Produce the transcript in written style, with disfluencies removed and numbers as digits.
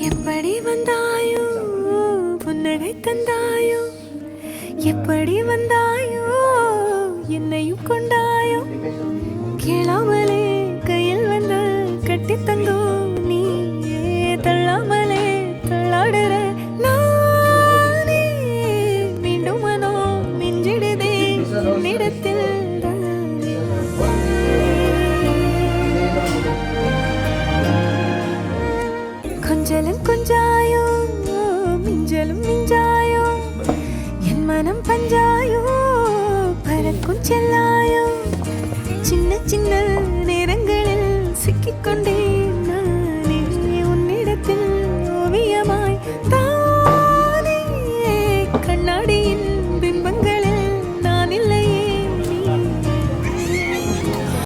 எப்படி வந்தாயோ புன்னகை தந்தாயோ, எப்படி வந்தாயோ என்னையும் கொண்டாயோ, கேளாமலே கையில் வந்து கட்டி தந்தோ நீ தள்ளாமலே தள்ளாடுற நானே, மீண்டும் மனோ மிஞ்சிடுதே நிறத்தில் கொஞ்சலும் கொஞ்சாயோ மிஞ்சலும் மிஞ்சாயோ, என் மனம் பஞ்சாயோ பறக்கும் செல்லாயோ, சின்ன சின்ன நேரங்களில் சிக்கிக்கொண்டே